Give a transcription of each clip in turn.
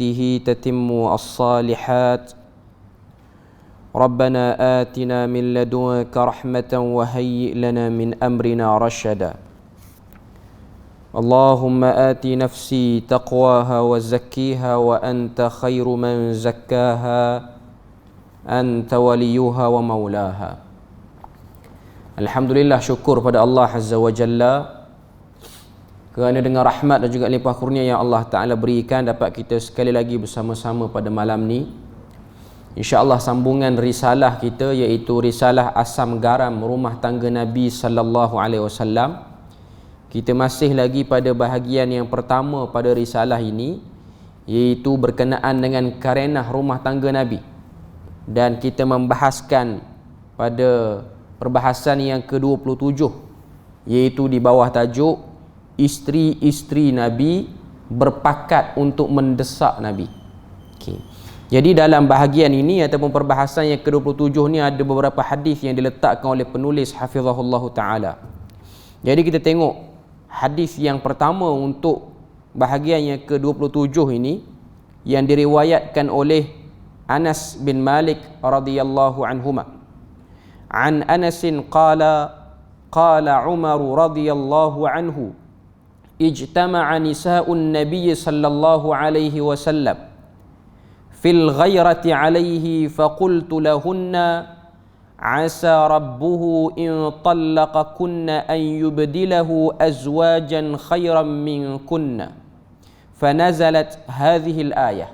برحمته تتم الصالحات ربنا آتنا من لدنك رحمة وهيئ لنا من أمرنا رشدا اللهم آت نفسي تقواها وزكيها وأنت خير من زكاها أنت وليها ومولاها. Alhamdulillah, syukur pada Allah Azza wa Jalla kerana dengan rahmat dan juga limpah kurnia yang Allah Ta'ala berikan dapat kita sekali lagi bersama-sama pada malam ni. InsyaAllah sambungan risalah kita, iaitu risalah asam garam rumah tangga Nabi sallallahu alaihi wasallam. Kita masih lagi pada bahagian yang pertama pada risalah ini, iaitu berkenaan dengan karenah rumah tangga Nabi. Dan kita membahaskan pada perbahasan yang ke-27, iaitu di bawah tajuk isteri-isteri Nabi berpakat untuk mendesak Nabi. Okay. Jadi dalam bahagian ini ataupun perbahasan yang ke-27 ni ada beberapa hadis yang diletakkan oleh penulis hafizahullah ta'ala. Jadi kita tengok hadis yang pertama untuk bahagian yang ke-27 ini yang diriwayatkan oleh Anas bin Malik radhiyallahu anhuma. An Anasin qala Umar radhiyallahu anhu ijtama'a nisa'un nabiy sallallahu alaihi wasallam fil ghairati alaihi faqultu lahunna asa rabbuhu in talaqakunna an yubdilahu azwajan khairan minkunna fanazalat hadhihi al-ayah.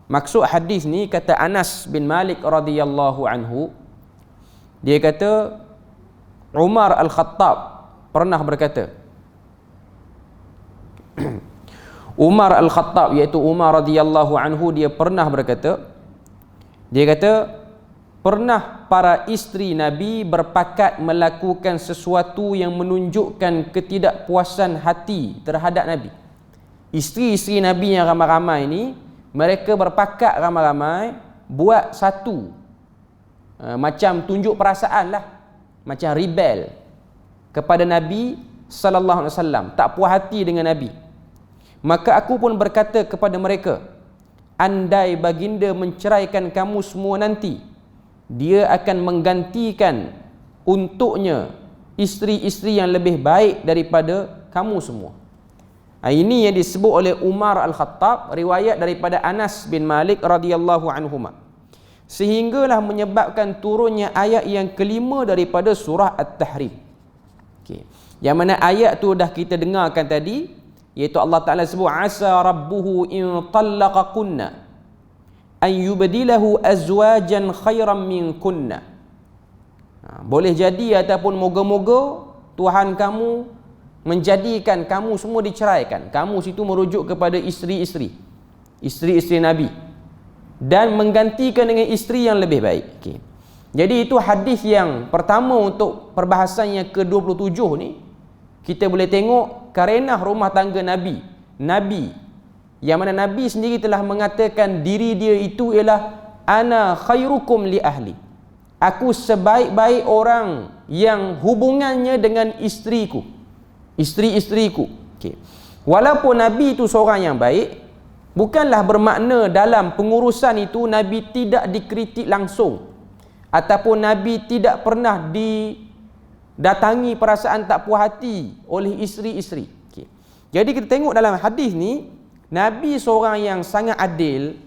Maksud hadis ni, kata Anas bin Malik radhiyallahu anhu, dia kata Umar Al-Khattab pernah berkata, Umar Al-Khattab iaitu Umar radhiyallahu anhu, dia pernah berkata, dia kata pernah para isteri Nabi berpakat melakukan sesuatu yang menunjukkan ketidakpuasan hati terhadap Nabi. Isteri-isteri Nabi yang ramai-ramai ini, mereka berpakat ramai-ramai buat satu macam tunjuk perasaan lah, macam rebel kepada Nabi sallallahu alaihi wasallam, tak puas hati dengan Nabi. Maka aku pun berkata kepada mereka, andai baginda menceraikan kamu semua nanti, dia akan menggantikan untuknya isteri-isteri yang lebih baik daripada kamu semua. Ini yang disebut oleh Umar Al-Khattab, riwayat daripada Anas bin Malik radhiyallahu anhuma. Sehinggalah menyebabkan turunnya ayat yang kelima daripada surah At-Tahrim. Okay. Yang mana ayat tu dah kita dengarkan tadi, iaitu Allah Ta'ala sebut asa rabbuhu in talaqakunna an yubdilahu azwajan khairan minkunna. Boleh jadi ataupun moga-moga Tuhan kamu menjadikan kamu semua diceraikan. Kamu situ merujuk kepada isteri-isteri Nabi, dan menggantikan dengan isteri yang lebih baik. Okay. Jadi itu hadis yang pertama untuk perbahasan yang ke-27 ni. Kita boleh tengok karenah rumah tangga Nabi, yang mana Nabi sendiri telah mengatakan diri dia itu ialah ana khairukum li ahli, aku sebaik-baik orang yang hubungannya dengan isteri-isteriku. Okay. Walaupun Nabi itu seorang yang baik, bukanlah bermakna dalam pengurusan itu Nabi tidak dikritik langsung, ataupun Nabi tidak pernah datangi perasaan tak puas hati oleh isteri-isteri. Okay. Jadi kita tengok dalam hadis ni, Nabi seorang yang sangat adil,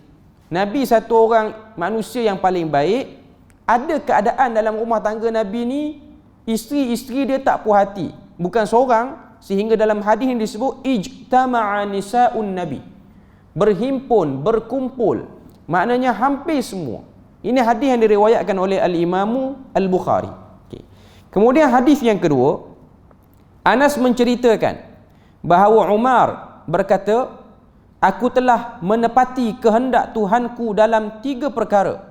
Nabi satu orang manusia yang paling baik. Ada keadaan dalam rumah tangga Nabi ni, isteri-isteri dia tak puas hati, bukan seorang, sehingga dalam hadis ini disebut ijtama'a nisa'un nabi, berhimpun, berkumpul, maknanya hampir semua. Ini hadis yang diriwayatkan oleh Al-Imamu Al-Bukhari. Okay. Kemudian hadis yang kedua, Anas menceritakan bahawa Umar berkata, aku telah menepati kehendak Tuhanku dalam 3 perkara.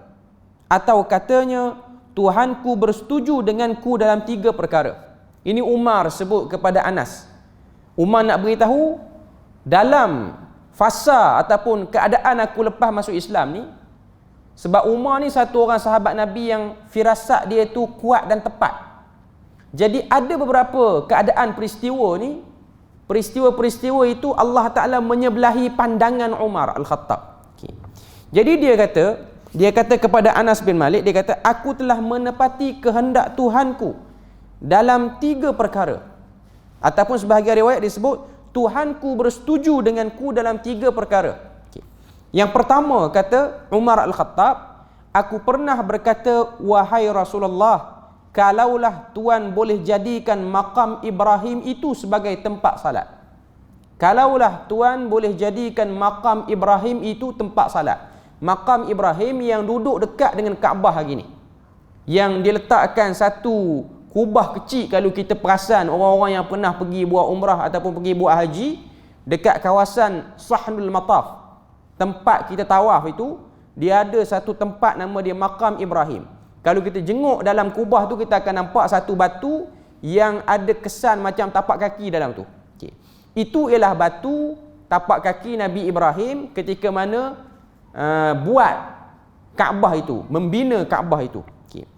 Atau katanya, Tuhanku bersetuju denganku dalam 3 perkara. Ini Umar sebut kepada Anas. Umar nak beritahu, dalam fasa ataupun keadaan aku lepas masuk Islam ni, sebab Umar ni satu orang sahabat Nabi yang firasat dia tu kuat dan tepat. Jadi ada beberapa keadaan peristiwa ni peristiwa-peristiwa itu Allah Ta'ala menyebelahi pandangan Umar Al-Khattab. Okay. Jadi dia kata kepada Anas bin Malik, dia kata, aku telah menepati kehendak Tuhanku dalam 3 perkara. Ataupun sebahagian riwayat disebut, Tuhanku bersetuju denganku dalam 3 perkara. Okay. Yang pertama, kata Umar Al-Khattab, aku pernah berkata, wahai Rasulullah, kalaulah Tuan boleh jadikan makam Ibrahim itu sebagai tempat salat. Kalaulah Tuan boleh jadikan makam Ibrahim itu tempat salat. Makam Ibrahim yang duduk dekat dengan Kaabah hari ni, yang diletakkan satu kubah kecil, kalau kita perasan orang-orang yang pernah pergi buat umrah ataupun pergi buat haji, dekat kawasan Sahnul Mataf, tempat kita tawaf itu, dia ada satu tempat nama dia makam Ibrahim. Kalau kita jenguk dalam kubah tu, kita akan nampak satu batu yang ada kesan macam tapak kaki dalam tu. Okay. Itu ialah batu tapak kaki Nabi Ibrahim ketika mana buat Kaabah itu, membina Kaabah itu. Okay.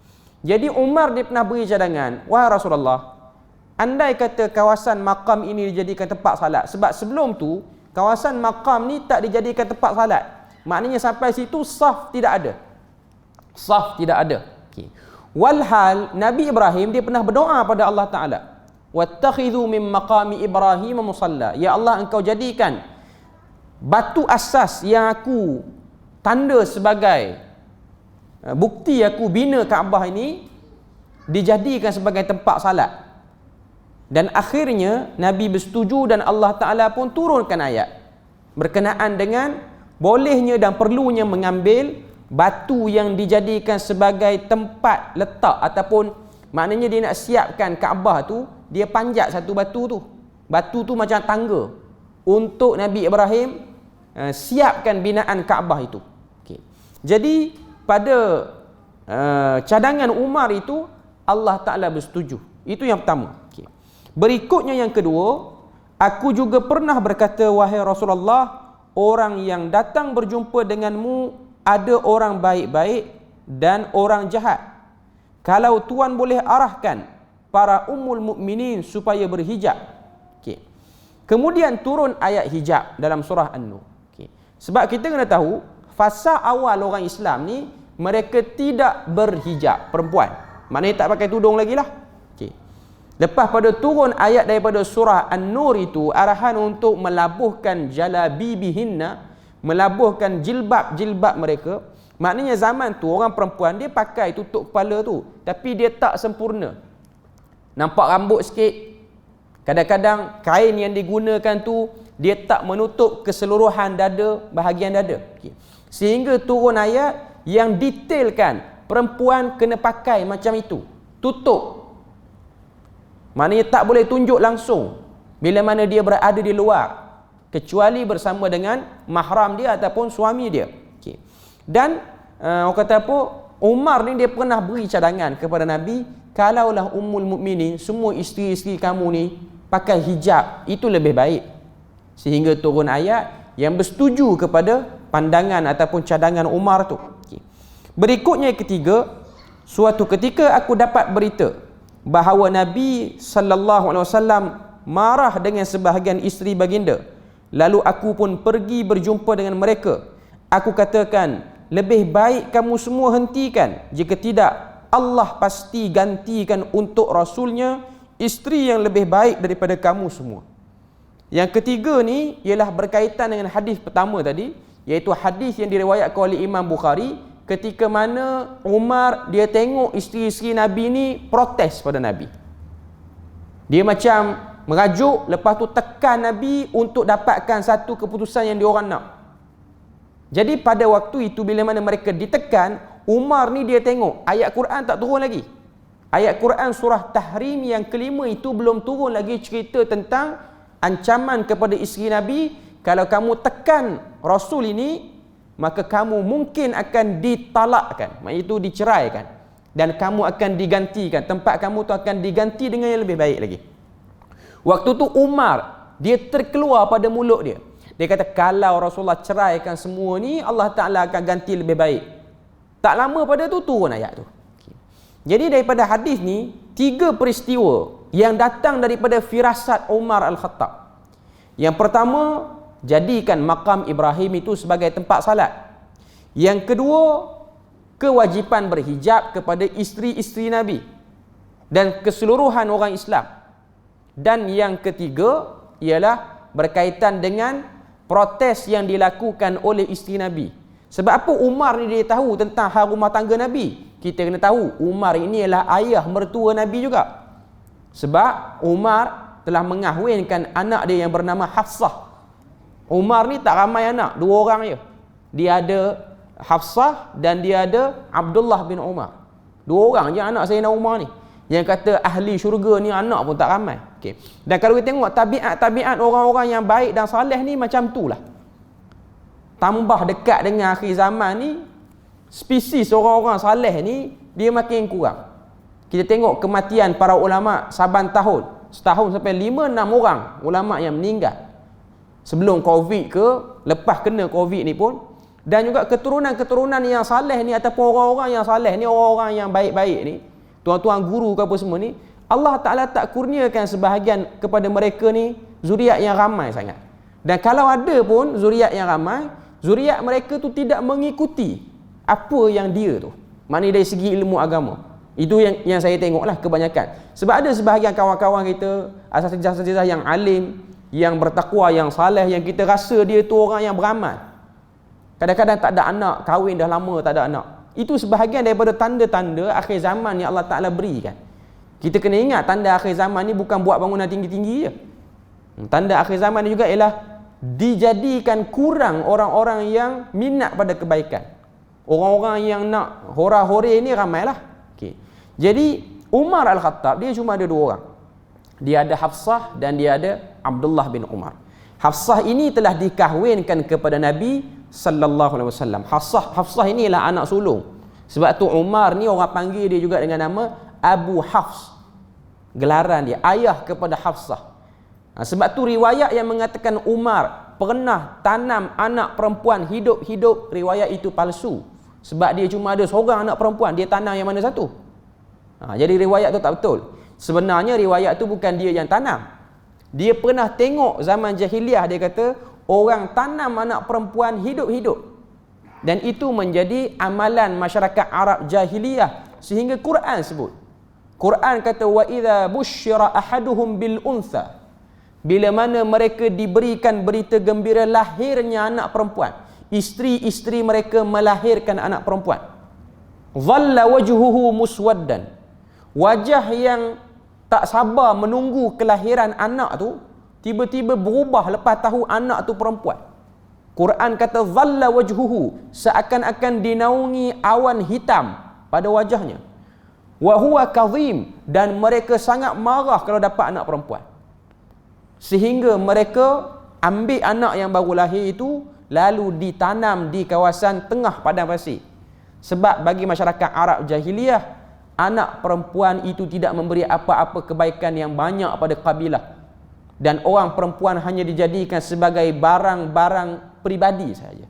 Jadi Umar dia pernah beri cadangan, wahai Rasulullah, andai kata kawasan makam ini dijadikan tempat salat, sebab sebelum tu kawasan makam ni tak dijadikan tempat salat, maknanya sampai situ saf tidak ada. Saf tidak ada. Okay. Walhal Nabi Ibrahim dia pernah berdoa pada Allah Ta'ala, wattakhidhu min maqami Ibrahim musalla, ya Allah, engkau jadikan batu asas yang aku tanda sebagai bukti aku bina Kaabah ini dijadikan sebagai tempat salat. Dan akhirnya Nabi bersetuju dan Allah Ta'ala pun turunkan ayat berkenaan dengan bolehnya dan perlunya mengambil batu yang dijadikan sebagai tempat letak, ataupun maknanya dia nak siapkan Kaabah tu, dia panjat satu batu tu. Batu tu macam tangga untuk Nabi Ibrahim siapkan binaan Kaabah itu. Okay. Jadi pada cadangan Umar itu Allah Ta'ala bersetuju. Itu yang pertama. Okay. Berikutnya yang kedua, aku juga pernah berkata, wahai Rasulullah, orang yang datang berjumpa denganmu ada orang baik-baik dan orang jahat. Kalau Tuan boleh arahkan para ummul mukminin supaya berhijab. Okay. Kemudian turun ayat hijab dalam surah An-Nur. Okay. Sebab kita kena tahu, fasa awal orang Islam ni, mereka tidak berhijab, perempuan. Maknanya tak pakai tudung lagi lah. Okay. Lepas pada turun ayat daripada surah An-Nur itu, arahan untuk melabuhkan jalabibihinna, melabuhkan jilbab-jilbab mereka. Maknanya zaman tu orang perempuan dia pakai tutup kepala tu, tapi dia tak sempurna. Nampak rambut sikit. Kadang-kadang kain yang digunakan tu dia tak menutup keseluruhan dada, bahagian dada. Okay. Sehingga turun ayat yang detailkan perempuan kena pakai macam itu, tutup. Maknanya tak boleh tunjuk langsung bila mana dia berada di luar, kecuali bersama dengan mahram dia ataupun suami dia. Okay. Dan orang kata apa, Umar ni dia pernah beri cadangan kepada Nabi, kalaulah ummul mukminin, semua isteri-isteri kamu ni pakai hijab, itu lebih baik. Sehingga turun ayat yang bersetuju kepada pandangan ataupun cadangan Umar tu. Okay. Berikutnya yang ketiga, suatu ketika aku dapat berita bahawa Nabi SAW marah dengan sebahagian isteri baginda. Lalu aku pun pergi berjumpa dengan mereka. Aku katakan, lebih baik kamu semua hentikan. Jika tidak, Allah pasti gantikan untuk Rasulnya isteri yang lebih baik daripada kamu semua. Yang ketiga ni ialah berkaitan dengan hadis pertama tadi, iaitu hadis yang diriwayatkan oleh Imam Bukhari, ketika mana Umar dia tengok isteri-isteri Nabi ni protes pada Nabi. Dia macam merajuk, lepas tu tekan Nabi untuk dapatkan satu keputusan yang diorang nak. Jadi pada waktu itu bila mana mereka ditekan, Umar ni dia tengok ayat Quran tak turun lagi. Ayat Quran surah Tahrim yang kelima itu belum turun lagi, cerita tentang ancaman kepada isteri Nabi, kalau kamu tekan Rasul ini, maka kamu mungkin akan ditalakkan, iaitu diceraikan, dan kamu akan digantikan, tempat kamu tu akan diganti dengan yang lebih baik lagi. Waktu tu Umar dia terkeluar pada mulut dia. Dia kata, kalau Rasulullah ceraikan semua ni, Allah Ta'ala akan ganti lebih baik. Tak lama pada tu turun ayat tu. Okay. Jadi daripada hadis ni, 3 peristiwa yang datang daripada firasat Umar Al-Khattab. Yang pertama, jadikan makam Ibrahim itu sebagai tempat salat. Yang kedua, kewajipan berhijab kepada isteri-isteri Nabi dan keseluruhan orang Islam. Dan yang ketiga ialah berkaitan dengan protes yang dilakukan oleh isteri Nabi. Sebab apa Umar ni dia tahu tentang hal rumah tangga Nabi? Kita kena tahu Umar ini ialah ayah mertua Nabi juga. Sebab Umar telah mengahwinkan anak dia yang bernama Hafsah. Umar ni tak ramai anak, 2 orang je. Dia ada Hafsah dan dia ada Abdullah bin Umar. 2 orang je anak Sayyidina Umar ni. Yang kata ahli syurga ni anak pun tak ramai. Okay. Dan kalau kita tengok tabiat orang-orang yang baik dan saleh ni macam tu lah. Tambah dekat dengan akhir zaman ni, spesies orang-orang saleh ni dia makin kurang. Kita tengok kematian para ulama saban tahun, setahun sampai 5-6 orang ulama yang meninggal. Sebelum Covid ke, lepas kena Covid ni pun. Dan juga keturunan-keturunan yang saleh ni ataupun orang-orang yang saleh ni, orang-orang yang baik-baik ni, tuan-tuan guru ke apa semua ni, Allah Ta'ala tak kurniakan sebahagian kepada mereka ni zuriat yang ramai sangat. Dan kalau ada pun zuriat yang ramai, zuriat mereka tu tidak mengikuti apa yang dia tu. Maknanya dari segi ilmu agama. Itu yang saya tengoklah kebanyakan. Sebab ada sebahagian kawan-kawan kita, asatizah-asatizah yang alim, yang bertakwa, yang saleh, yang kita rasa dia tu orang yang beramal. Kadang-kadang tak ada anak, kahwin dah lama tak ada anak. Itu sebahagian daripada tanda-tanda akhir zaman yang Allah Ta'ala berikan. Kita kena ingat tanda akhir zaman ni bukan buat bangunan tinggi-tinggi je. Tanda akhir zaman ni juga ialah dijadikan kurang orang-orang yang minat pada kebaikan. Orang-orang yang nak hora-hore ni ramailah. Okay. Jadi Umar Al-Khattab dia cuma ada 2 orang. Dia ada Hafsah dan dia ada Abdullah bin Umar. Hafsah ini telah dikahwinkan kepada Nabi sallallahu alaihi wasallam. Hafsah ini ialah anak sulung. Sebab tu Umar ni orang panggil dia juga dengan nama Abu Hafs. Gelaran dia ayah kepada Hafsah. Sebab tu riwayat yang mengatakan Umar pernah tanam anak perempuan hidup-hidup, riwayat itu palsu. Sebab dia cuma ada seorang anak perempuan, dia tanam yang mana satu? Jadi riwayat tu tak betul. Sebenarnya riwayat tu bukan dia yang tanam. Dia pernah tengok zaman jahiliah, dia kata orang tanam anak perempuan hidup-hidup. Dan itu menjadi amalan masyarakat Arab jahiliyah sehingga Quran sebut. Quran kata wa idza busyira ahaduhum bil untha. Bila mana mereka diberikan berita gembira lahirnya anak perempuan, isteri-isteri mereka melahirkan anak perempuan. Dhalla wajhuhu muswaddan. Wajah yang tak sabar menunggu kelahiran anak tu tiba-tiba berubah lepas tahu anak tu perempuan. Quran kata dhalla wajhuhu, seakan-akan dinaungi awan hitam pada wajahnya. Wa huwa kadhim, dan mereka sangat marah kalau dapat anak perempuan. Sehingga mereka ambil anak yang baru lahir itu lalu ditanam di kawasan tengah padang pasir. Sebab bagi masyarakat Arab jahiliyah, anak perempuan itu tidak memberi apa-apa kebaikan yang banyak pada kabilah. Dan orang perempuan hanya dijadikan sebagai barang-barang pribadi saja.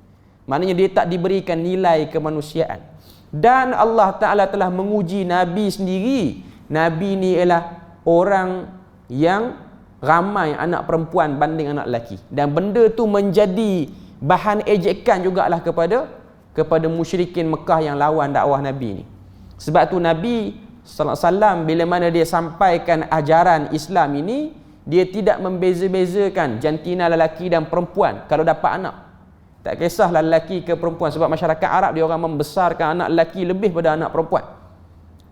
Maknanya dia tak diberikan nilai kemanusiaan. Dan Allah Ta'ala telah menguji Nabi sendiri. Nabi ni ialah orang yang ramai anak perempuan banding anak lelaki. Dan benda tu menjadi bahan ejekan jugalah kepada musyrikin Mekah yang lawan dakwah Nabi ni. Sebab tu Nabi sallallahu alaihi wasallam bila mana dia sampaikan ajaran Islam ini, dia tidak membeza-bezakan jantina lelaki dan perempuan kalau dapat anak. Tak kisahlah lelaki ke perempuan, sebab masyarakat Arab dia orang membesarkan anak lelaki lebih pada anak perempuan.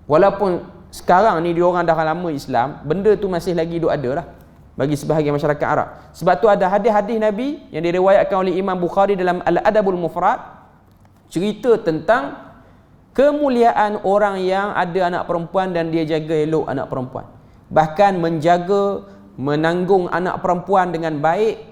Walaupun sekarang ni dia orang dah lama Islam, benda tu masih lagi ada lah bagi sebahagian masyarakat Arab. Sebab tu ada hadis-hadis Nabi yang diriwayatkan oleh Imam Bukhari dalam Al-Adabul Mufrad, cerita tentang kemuliaan orang yang ada anak perempuan dan dia jaga elok anak perempuan. Bahkan menjaga, menanggung anak perempuan dengan baik,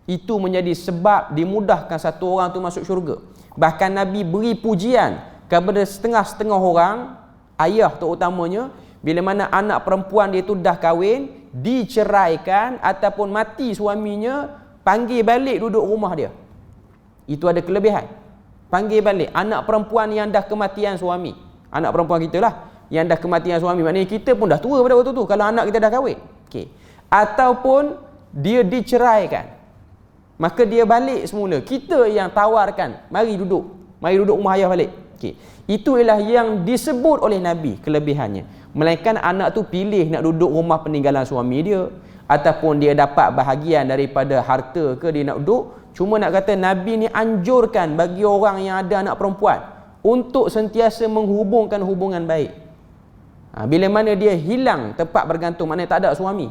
itu menjadi sebab dimudahkan satu orang tu masuk syurga. Bahkan Nabi beri pujian kepada setengah-setengah orang, ayah terutamanya, bila mana anak perempuan dia tu dah kahwin, diceraikan ataupun mati suaminya, panggil balik duduk rumah dia. Itu ada kelebihan. Panggil balik anak perempuan yang dah kematian suami. Anak perempuan kita lah yang dah kematian suami. Maknanya kita pun dah tua pada waktu tu kalau anak kita dah kahwin. Okey. Ataupun dia diceraikan, maka dia balik semula. Kita yang tawarkan, mari duduk rumah ayah balik. Okey. Itu ialah yang disebut oleh Nabi kelebihannya. Melainkan anak tu pilih nak duduk rumah peninggalan suami dia, ataupun dia dapat bahagian daripada harta ke, dia nak duduk. Cuma nak kata Nabi ni anjurkan bagi orang yang ada anak perempuan untuk sentiasa menghubungkan hubungan baik. Bila mana dia hilang tempat bergantung, maknanya tak ada suami,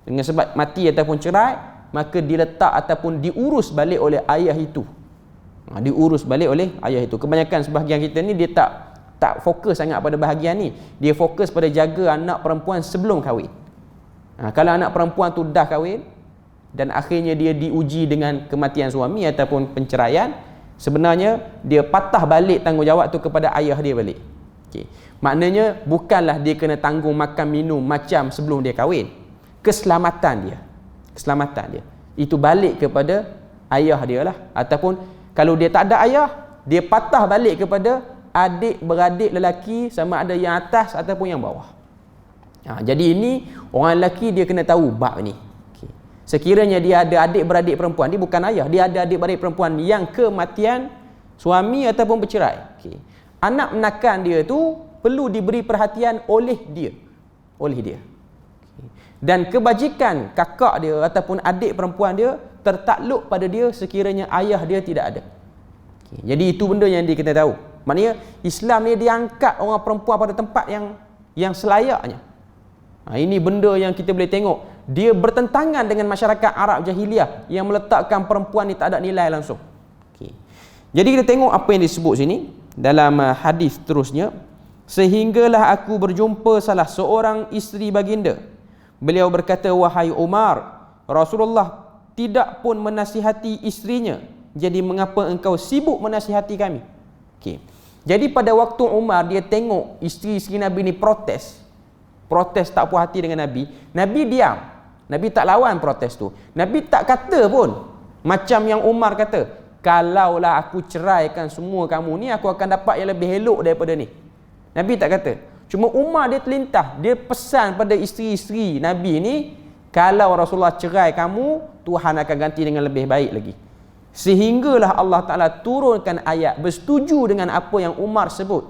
dengan sebab mati ataupun cerai, maka diletak ataupun diurus balik oleh ayah itu. Diurus balik oleh ayah itu. Kebanyakan sebahagian kita ni dia tak fokus sangat pada bahagian ni. Dia fokus pada jaga anak perempuan sebelum kahwin. Kalau anak perempuan tu dah kahwin dan akhirnya dia diuji dengan kematian suami ataupun penceraian, sebenarnya dia patah balik tanggungjawab tu kepada ayah dia balik. Okay. Maknanya bukanlah dia kena tanggung makan minum macam sebelum dia kahwin. Keselamatan dia itu balik kepada ayah dia lah. Ataupun kalau dia tak ada ayah, dia patah balik kepada adik-beradik lelaki, sama ada yang atas ataupun yang bawah. Jadi ini orang lelaki dia kena tahu bab ni. Okay. Sekiranya dia ada adik-beradik perempuan, dia bukan ayah, dia ada adik-beradik perempuan yang kematian suami ataupun bercerai. Okay. Anak menakan dia tu perlu diberi perhatian oleh dia. Okay. Dan kebajikan kakak dia ataupun adik perempuan dia tertakluk pada dia sekiranya ayah dia tidak ada. Okay. Jadi itu benda yang dia kena tahu. Maknanya Islam ni dia angkat orang perempuan pada tempat yang selayaknya. Ini benda yang kita boleh tengok. Dia bertentangan dengan masyarakat Arab jahiliah yang meletakkan perempuan ni tak ada nilai langsung. Okay. Jadi kita tengok apa yang disebut sini dalam hadis terusnya. Sehinggalah aku berjumpa salah seorang isteri baginda. Beliau berkata, wahai Umar, Rasulullah tidak pun menasihati isterinya. Jadi mengapa engkau sibuk menasihati kami? Okay. Jadi pada waktu Umar dia tengok isteri-isteri Nabi ni protes tak puas hati dengan Nabi, Nabi diam. Nabi tak lawan protes tu. Nabi tak kata pun macam yang Umar kata, kalaulah aku ceraikan semua kamu ni, aku akan dapat yang lebih elok daripada ni. Nabi tak kata. Cuma Umar dia terlintah, dia pesan pada isteri-isteri Nabi ni, kalau Rasulullah cerai kamu, Tuhan akan ganti dengan lebih baik lagi. Sehinggalah Allah Ta'ala turunkan ayat bersetuju dengan apa yang Umar sebut,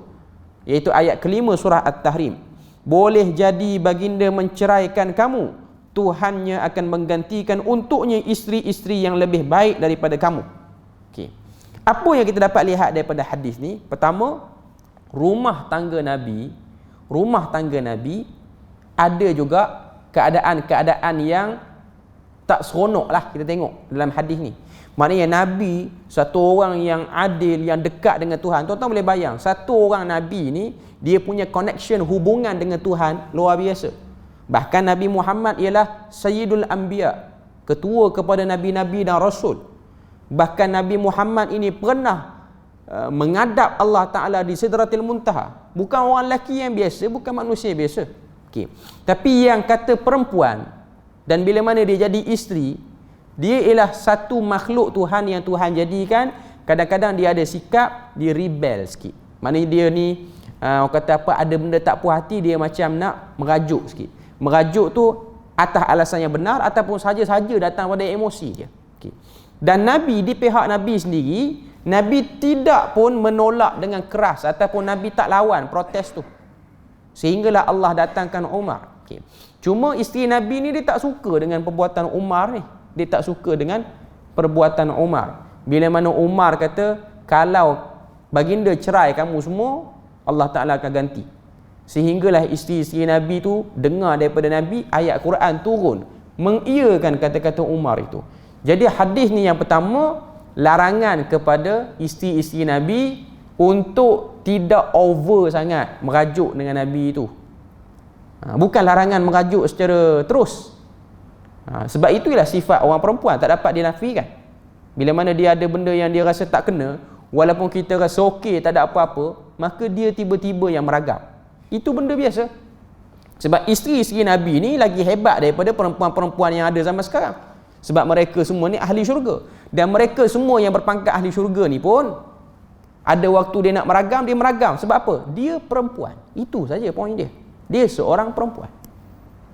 iaitu ayat kelima surah At-Tahrim. Boleh jadi baginda menceraikan kamu, Tuhannya akan menggantikan untuknya isteri-isteri yang lebih baik daripada kamu. Okay. Apa yang kita dapat lihat daripada hadis ni? Pertama, rumah tangga Nabi ada juga keadaan-keadaan yang tak seronok lah kita tengok dalam hadis ni. Maknanya Nabi satu orang yang adil, yang dekat dengan Tuhan. Tuan-tuan boleh bayang, satu orang Nabi ni dia punya connection, hubungan dengan Tuhan luar biasa. Bahkan Nabi Muhammad ialah Sayyidul Anbiya, ketua kepada Nabi-Nabi dan Rasul. Bahkan Nabi Muhammad ini pernah menghadap Allah Ta'ala di Sidratil Muntaha. Bukan orang lelaki yang biasa, bukan manusia biasa. Okay. Tapi yang kata perempuan, dan bila mana dia jadi isteri, dia ialah satu makhluk Tuhan yang Tuhan jadikan. Kadang-kadang dia ada sikap, dia rebel sikit. Maknanya dia ni orang kata apa, ada benda tak puas hati, dia macam nak merajuk sikit. Merajuk tu atas alasan yang benar ataupun saja-saja datang pada emosi dia. Okay. Dan Nabi, di pihak Nabi sendiri, Nabi tidak pun menolak dengan keras ataupun Nabi tak lawan protes tu. Sehinggalah Allah datangkan Umar. Okay. Cuma isteri Nabi ni dia tak suka dengan perbuatan Umar ni. Dia tak suka dengan perbuatan Umar. Bila mana Umar kata, kalau baginda cerai kamu semua, Allah Ta'ala akan ganti. Sehinggalah isteri-isteri Nabi tu dengar daripada Nabi, ayat Quran turun mengiyakan kata-kata Umar itu. Jadi hadis ni yang pertama, larangan kepada isteri-isteri Nabi untuk tidak over sangat merajuk dengan Nabi itu. Bukan larangan merajuk secara terus. Sebab itu ialah sifat orang perempuan, tak dapat dinafikan. Bila mana dia ada benda yang dia rasa tak kena, walaupun kita rasa okey, tak ada apa-apa, maka dia tiba-tiba yang meragam. Itu benda biasa. Sebab isteri-isteri Nabi ni lagi hebat daripada perempuan-perempuan yang ada zaman sekarang. Sebab mereka semua ni ahli syurga. Dan mereka semua yang berpangkat ahli syurga ni pun, ada waktu dia nak meragam, dia meragam. Sebab apa? Dia perempuan. Itu saja poin dia. Dia seorang perempuan.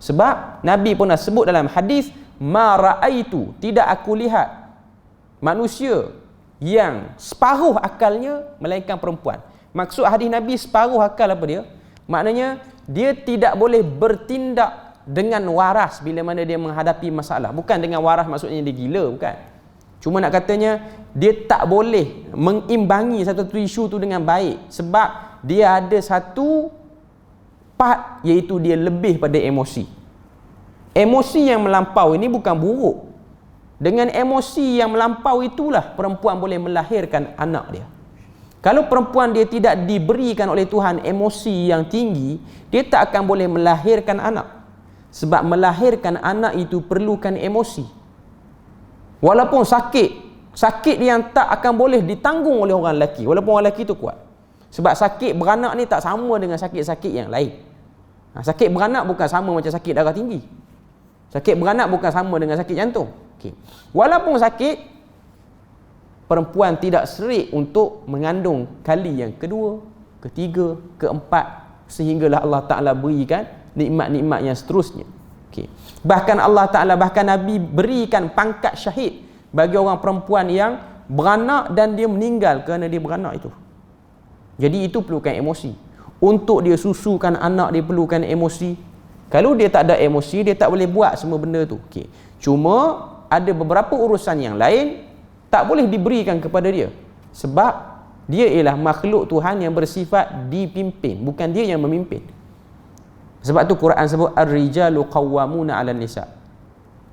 Sebab Nabi pernah sebut dalam hadis, ma ra'aitu, tidak aku lihat manusia yang separuh akalnya melainkan perempuan. Maksud hadis Nabi separuh akal apa dia? Maknanya dia tidak boleh bertindak dengan waras bila mana dia menghadapi masalah. Bukan dengan waras maksudnya dia gila, bukan. Cuma nak katanya dia tak boleh mengimbangi satu isu tu dengan baik sebab dia ada satu part, iaitu dia lebih pada emosi. Emosi yang melampau ini bukan buruk. Dengan emosi yang melampau itulah perempuan boleh melahirkan anak dia. Kalau perempuan dia tidak diberikan oleh Tuhan emosi yang tinggi, dia tak akan boleh melahirkan anak. Sebab melahirkan anak itu perlukan emosi. Walaupun sakit yang tak akan boleh ditanggung oleh orang lelaki, walaupun orang lelaki itu kuat. Sebab sakit beranak ni tak sama dengan sakit-sakit yang lain. Sakit beranak bukan sama macam sakit darah tinggi. Sakit beranak bukan sama dengan sakit jantung. Okay. Walaupun sakit, perempuan tidak serik untuk mengandung kali yang kedua, ketiga, keempat, sehinggalah Allah Ta'ala berikan nikmat-nikmat yang seterusnya. Okay. Bahkan Allah Ta'ala, bahkan Nabi berikan pangkat syahid bagi orang perempuan yang beranak dan dia meninggal kerana dia beranak itu. Jadi itu perlukan emosi. Untuk dia susukan anak, dia perlukan emosi. Kalau dia tak ada emosi, dia tak boleh buat semua benda tu. Okay. Cuma ada beberapa urusan yang lain tak boleh diberikan kepada dia. Sebab dia ialah makhluk Tuhan yang bersifat dipimpin, bukan dia yang memimpin. Sebab tu Quran sebut ar-rijalu qawwamuna 'alan nisa.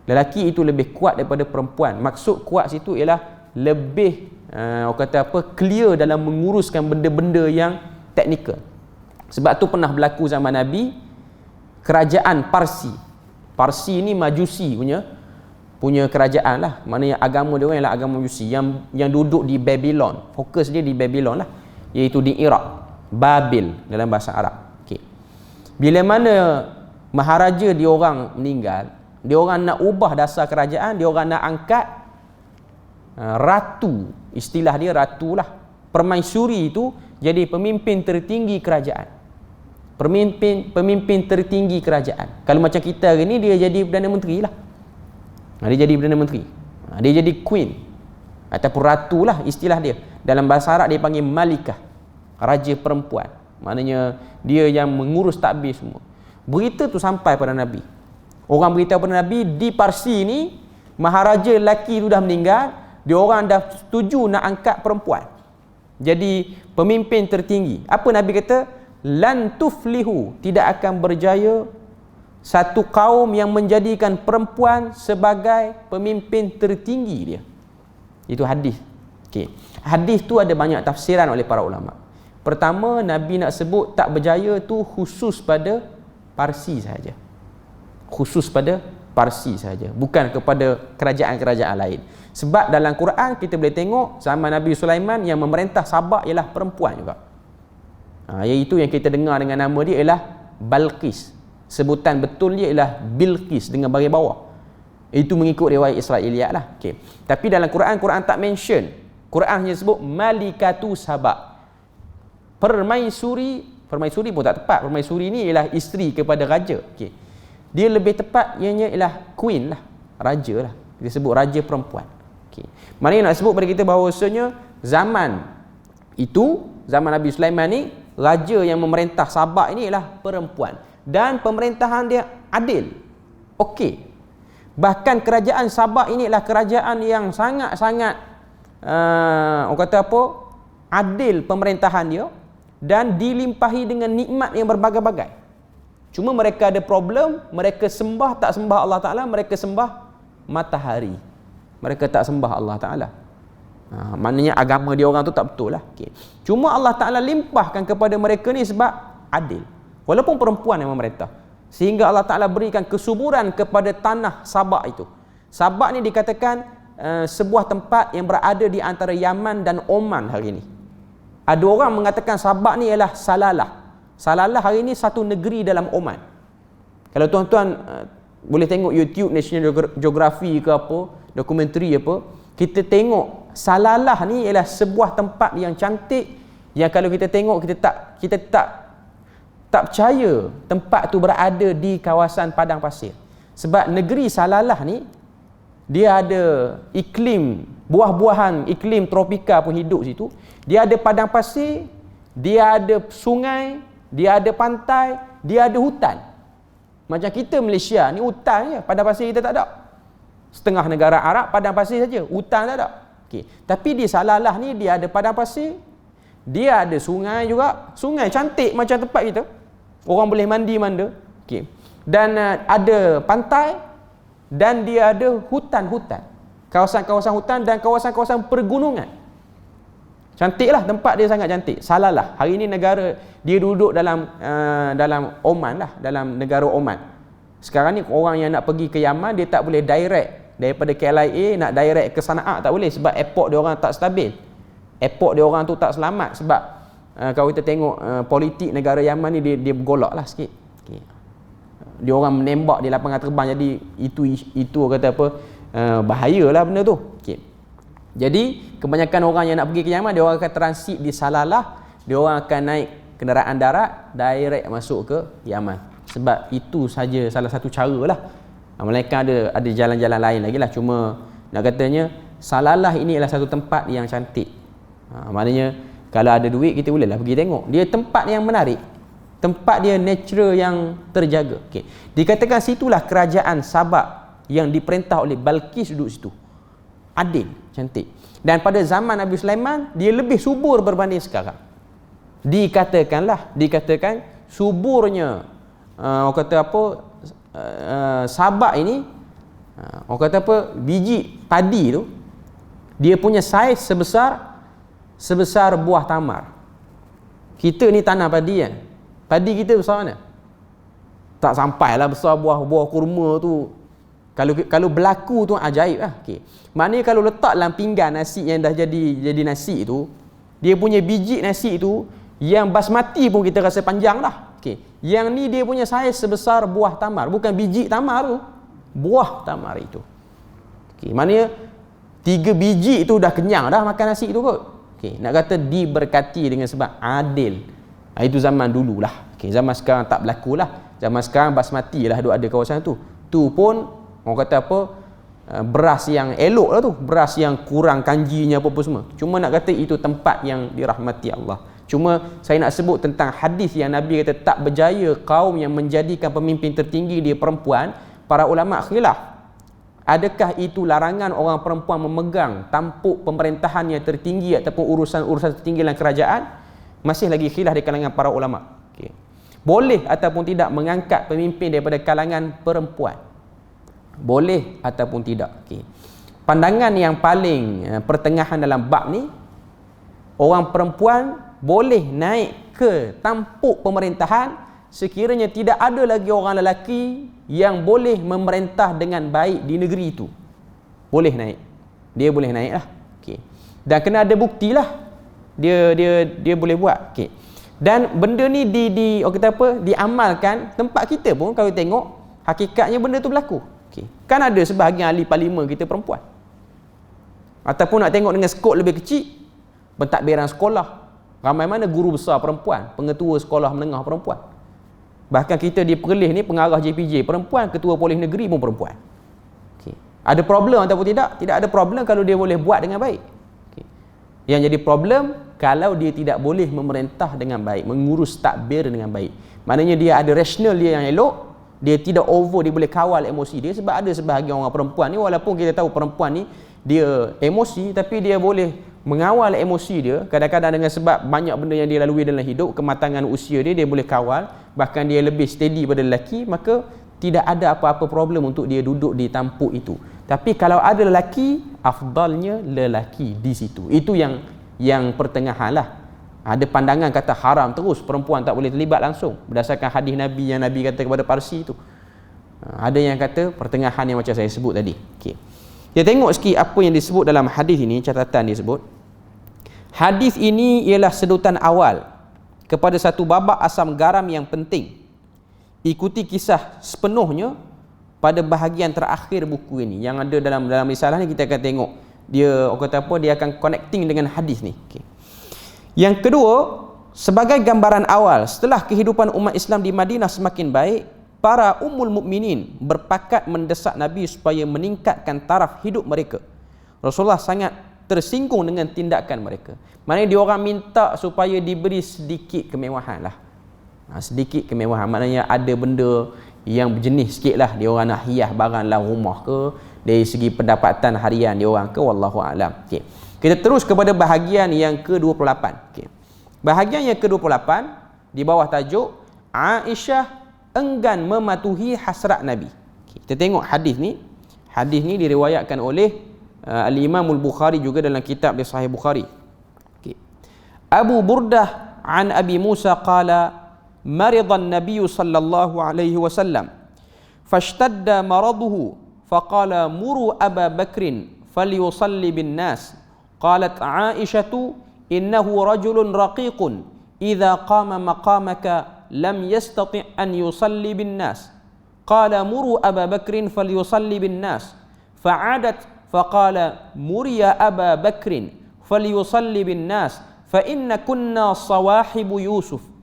Lelaki itu lebih kuat daripada perempuan. Maksud kuat situ ialah lebih orang kata apa, clear dalam menguruskan benda-benda yang teknikal. Sebab tu pernah berlaku zaman Nabi, kerajaan Parsi ni Majusi punya kerajaan lah. Maknanya agama dia orang ialah agama Majusi yang duduk di Babylon. Fokus dia di Babylon lah, iaitu di Iraq, Babil dalam bahasa Arab. Okay. Bila mana maharaja dia orang meninggal, dia orang nak ubah dasar kerajaan, dia orang nak angkat ratu, istilah dia ratu lah, permaisuri itu jadi pemimpin tertinggi kerajaan. Pemimpin tertinggi kerajaan. Kalau macam kita hari ni, dia jadi Perdana Menteri lah. Dia jadi Perdana Menteri. Dia jadi Queen ataupun ratu lah istilah dia. Dalam bahasa Arab dia panggil Malikah, raja perempuan. Maknanya dia yang mengurus takbir semua. Berita tu sampai pada Nabi. Orang beritahu pada Nabi, di Parsi ni maharaja lelaki tu dah meninggal, dia orang dah setuju nak angkat perempuan jadi pemimpin tertinggi. Apa Nabi kata? Lan tuflihu, tidak akan berjaya satu kaum yang menjadikan perempuan sebagai pemimpin tertinggi dia. Itu hadis. Okay. Hadis tu ada banyak tafsiran oleh para ulama. Pertama, Nabi nak sebut tak berjaya tu khusus pada Parsi sahaja. Khusus pada Parsi sahaja, bukan kepada kerajaan-kerajaan lain. Sebab dalam Quran kita boleh tengok zaman Nabi Sulaiman yang memerintah Sabak ialah perempuan juga. Iaitu yang kita dengar dengan nama dia ialah Balqis. Sebutan betul dia ialah Bilqis dengan baris bawah. Itu mengikut riwayat Israiliyat lah. Okay. Tapi dalam Quran tak mention. Quran hanya sebut Malikatu Sabak. Permaisuri pun tak tepat. Permaisuri ni ialah isteri kepada raja. Okay. Dia lebih tepat ianya ialah queen lah, raja lah. Dia sebut raja perempuan. Okay. Maknanya nak sebut pada kita bahawasanya zaman itu, zaman Nabi Sulaiman ni, raja yang memerintah Sabak ini ialah perempuan. Dan pemerintahan dia adil. Okey. Bahkan kerajaan Sabak ini adalah kerajaan yang sangat-sangat orang kata apa? Adil pemerintahan dia dan dilimpahi dengan nikmat yang berbagai-bagai. Cuma mereka ada problem, mereka tak sembah Allah Ta'ala, mereka sembah matahari. Mereka tak sembah Allah Ta'ala. Maknanya agama dia orang tu tak betul lah. Okay. Cuma Allah Ta'ala limpahkan kepada mereka ni sebab adil. Walaupun perempuan yang memerintah. Sehingga Allah Ta'ala berikan kesuburan kepada tanah Sabak itu. Sabak ni dikatakan sebuah tempat yang berada di antara Yaman dan Oman hari ini. Ada orang mengatakan Sabak ni ialah Salalah. Salalah hari ini satu negeri dalam Oman. Kalau tuan-tuan boleh tengok YouTube National Geography ke apa, dokumentari apa, kita tengok Salalah ni ialah sebuah tempat yang cantik yang kalau kita tengok kita tak percaya tempat tu berada di kawasan padang pasir. Sebab negeri Salalah ni dia ada iklim buah-buahan, iklim tropika pun hidup situ. Dia ada padang pasir, dia ada sungai, dia ada pantai, dia ada hutan. Macam kita Malaysia ni hutan je, padang pasir kita tak ada. Setengah negara Arab padang pasir saja, hutan tak ada. Okey. Tapi di Salalah ni dia ada padang pasir, dia ada sungai juga. Sungai cantik macam tempat kita. Orang boleh mandi manda. Okey. Dan ada pantai dan dia ada hutan-hutan. Kawasan-kawasan hutan dan kawasan-kawasan pergunungan. Cantiklah tempat dia, sangat cantik. Salalah. Hari ini negara dia duduk dalam Oman lah, dalam negara Oman. Sekarang ni orang yang nak pergi ke Yaman dia tak boleh direct daripada KLIA nak direct ke Sana'a, tak boleh sebab airport dia orang tak stabil. Airport dia orang tu tak selamat sebab kalau kita tengok politik negara Yaman ni dia bergolak lah sikit. Okay. Dia orang menembak di lapangan terbang, jadi itu kata apa, bahayalah benda tu. Okay. Jadi kebanyakan orang yang nak pergi ke Yaman dia orang akan transit di Salalah, dia orang akan naik kenderaan darat direct masuk ke Yaman. Sebab itu saja salah satu cara lah. Mereka ada jalan-jalan lain lagi lah, cuma nak katanya Salalah ini adalah satu tempat yang cantik. Maknanya kalau ada duit kita bolehlah pergi tengok. Dia tempat yang menarik, tempat dia natural yang terjaga. Okay. Dikatakan situlah kerajaan Sabak yang diperintah oleh Balqis duduk situ. Adil, cantik. Dan pada zaman Nabi Sulaiman dia lebih subur berbanding sekarang. Dikatakan suburnya orang kata apa, Sabak ini, orang kata apa, biji padi tu dia punya saiz sebesar buah tamar. Kita ni tanah padi kan, padi kita besar mana? Tak sampailah besar buah kurma tu. Kalau berlaku tu ajaib lah. Okay. Maknanya kalau letak dalam pinggan nasi yang dah jadi nasi tu, dia punya biji nasi tu yang basmati pun kita rasa panjang dah. Okay. Yang ni dia punya saiz sebesar buah tamar, bukan biji tamar tu, buah tamar itu. Okay. Maknanya 3 biji tu dah kenyang dah makan nasi tu kot. Okay. Nak kata diberkati dengan sebab adil. Itu zaman dululah. Okay. Zaman sekarang tak berlaku lah. Zaman sekarang basmati lah ada kawasan tu. Tu pun orang kata apa, beras yang elok lah tu, beras yang kurang kanjinya apa-apa semua. Cuma nak kata itu tempat yang dirahmati Allah. Cuma saya nak sebut tentang hadis yang Nabi kata tak berjaya kaum yang menjadikan pemimpin tertinggi dia perempuan. Para ulama khilaf, adakah itu larangan orang perempuan memegang tampuk pemerintahan yang tertinggi ataupun urusan-urusan tertinggi dalam kerajaan? Masih lagi khilaf di kalangan para ulama. Okay. Boleh ataupun tidak mengangkat pemimpin daripada kalangan perempuan? Boleh ataupun tidak. Okay. Pandangan yang paling pertengahan dalam bab ni, orang perempuan boleh naik ke tampuk pemerintahan sekiranya tidak ada lagi orang lelaki yang boleh memerintah dengan baik di negeri itu. Boleh naik. Dia boleh naik lah. Okay. Dan kena ada bukti lah dia boleh buat. Okay. Dan benda ni orang kata apa, diamalkan. Tempat kita pun kalau tengok hakikatnya benda tu berlaku. Okay. Kan ada sebahagian ahli parlimen kita perempuan. Ataupun nak tengok dengan skop lebih kecil, pentadbiran sekolah. Ramai mana guru besar perempuan, pengetua sekolah menengah perempuan. Bahkan kita di Perlis ni pengarah JPJ perempuan, ketua polis negeri pun perempuan. Okay. Ada problem ataupun tidak? Tidak ada problem kalau dia boleh buat dengan baik. Okay. Yang jadi problem kalau dia tidak boleh memerintah dengan baik, mengurus takbir dengan baik. Maknanya dia ada rasional dia yang elok, dia tidak over, dia boleh kawal emosi dia. Sebab ada sebahagian orang perempuan ni, walaupun kita tahu perempuan ni dia emosi, tapi dia boleh mengawal emosi dia. Kadang-kadang dengan sebab banyak benda yang dia lalui dalam hidup, kematangan usia dia boleh kawal, bahkan dia lebih steady pada lelaki, maka tidak ada apa-apa problem untuk dia duduk di tampuk itu. Tapi kalau ada lelaki, afdalnya lelaki di situ. Itu yang pertengahan lah. Ada pandangan kata haram terus, perempuan tak boleh terlibat langsung berdasarkan hadis Nabi yang Nabi kata kepada Parsi tu. Ada yang kata pertengahan yang macam saya sebut tadi. Okay. Kita tengok sikit apa yang disebut dalam hadis ini, catatan dia sebut. Hadis ini ialah sedutan awal kepada satu babak asam garam yang penting. Ikuti kisah sepenuhnya pada bahagian terakhir buku ini. Yang ada dalam risalah ni kita akan tengok. Dia orang kata apa, dia akan connecting dengan hadis ni. Okay. Yang kedua, sebagai gambaran awal, setelah kehidupan umat Islam di Madinah semakin baik, para ummul mukminin berpakat mendesak Nabi supaya meningkatkan taraf hidup mereka. Rasulullah sangat tersinggung dengan tindakan mereka. Maknanya dia orang minta supaya diberi sedikit kemewahan lah. Sedikit kemewahan, maknanya ada benda yang berjenis sikit lah. Dia orang nak hias barang dalam rumah ke, dari segi pendapatan harian dia orang ke, wallahu a'lam. Okay. Kita terus kepada bahagian yang ke-28. Okay. Bahagian yang ke-28 di bawah tajuk Aisyah enggan mematuhi hasrat Nabi. Okay. Kita tengok hadis ni. Hadis ni diriwayatkan oleh Al-Imam Al-Bukhari juga dalam kitab di Sahih Bukhari. Okay. Abu Burdah an Abi Musa qala مرض النبي صلى الله عليه وسلم فاشتد مرضه فقال مروا أبا بكر فليصلي بالناس قالت عائشة إنه رجل رقيق إذا قام مقامك لم يستطع أن يصلي بالناس قال مروا أبا بكر فليصلي بالناس فعادت فقال مري أبا بكر فليصلي بالناس فإن كنا صواحب يوسف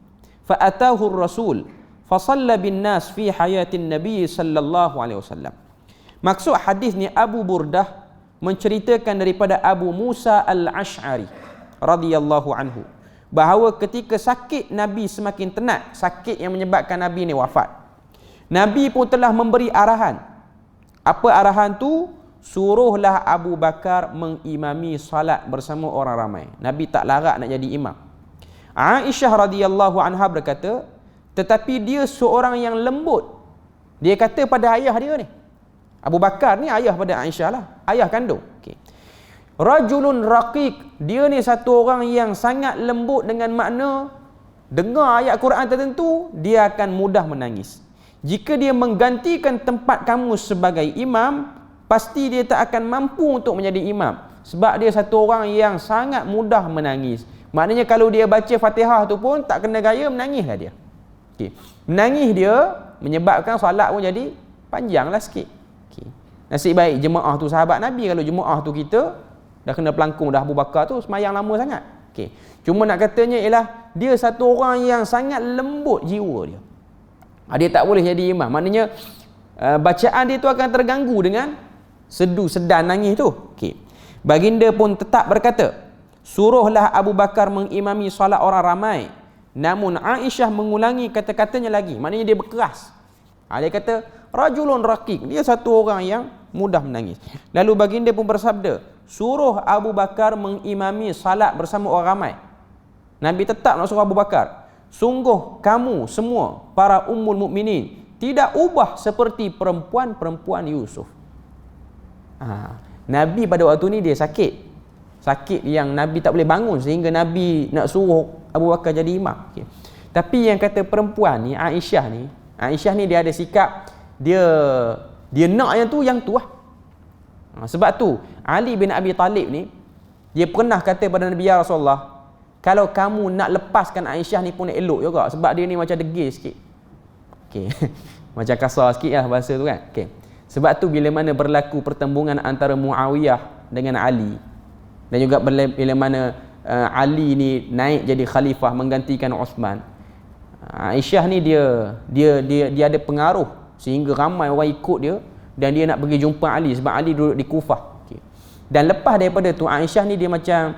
فأتاه الرسول فصلى بالناس في حياة النبي صلى الله عليه وسلم. Maksud hadis ni, Abu Burdah menceritakan daripada Abu Musa Al-Ash'ari radhiyallahu anhu bahawa ketika sakit Nabi semakin tenat, sakit yang menyebabkan Nabi ni wafat, Nabi pun telah memberi arahan. Apa arahan tu? Suruhlah Abu Bakar mengimami salat bersama orang ramai. Nabi tak larat nak jadi imam. Aisyah radhiyallahu anha berkata, tetapi dia seorang yang lembut. Dia kata pada ayah dia ni, Abu Bakar ni ayah pada Aisyah lah, ayah kandung. Okay. Rajulun raqiq, dia ni satu orang yang sangat lembut, dengan makna dengar ayat Quran tertentu dia akan mudah menangis. Jika dia menggantikan tempat kamu sebagai imam, pasti dia tak akan mampu untuk menjadi imam, sebab dia satu orang yang sangat mudah menangis. Maknanya kalau dia baca Fatihah tu pun tak kena gaya, menangislah dia. Okay. Menangis dia menyebabkan solat pun jadi panjanglah sikit. Okay. Nasib baik jemaah tu sahabat Nabi. Kalau jemaah tu kita dah kena pelangkung dah Abu Bakar tu, semayang lama sangat. Okay. Cuma nak katanya ialah dia satu orang yang sangat lembut jiwa dia. Dia tak boleh jadi imam. Maknanya bacaan dia tu akan terganggu dengan sedu, sedan, nangis tu. Okay. Baginda pun tetap berkata, suruhlah Abu Bakar mengimami solat orang ramai. Namun Aisyah mengulangi kata-katanya lagi. Maknanya dia berkeras. Dia kata, rajulun raqiq, dia satu orang yang mudah menangis. Lalu baginda pun bersabda, suruh Abu Bakar mengimami salat bersama orang ramai. Nabi tetap nak suruh Abu Bakar. Sungguh kamu semua para ummul mukminin tidak ubah seperti perempuan-perempuan Yusuf. Nabi pada waktu ni dia sakit yang Nabi tak boleh bangun, sehingga Nabi nak suruh Abu Bakar jadi imam. Okay. Tapi yang kata perempuan ni, Aisyah ni dia ada sikap, dia nak yang tu lah. Sebab tu Ali bin Abi Talib ni, dia pernah kata pada Nabi, ya Rasulullah, kalau kamu nak lepaskan Aisyah ni pun elok juga, sebab dia ni macam degil sikit. Okay. Macam kasar sikit lah bahasa tu kan. Okay. Sebab tu bila mana berlaku pertembungan antara Muawiyah dengan Ali, dan juga bila mana Ali ni naik jadi khalifah menggantikan Uthman, Aisyah ni dia ada pengaruh sehingga ramai orang ikut dia, dan dia nak pergi jumpa Ali sebab Ali duduk di Kufah. Okay. Dan lepas daripada tu Aisyah ni dia macam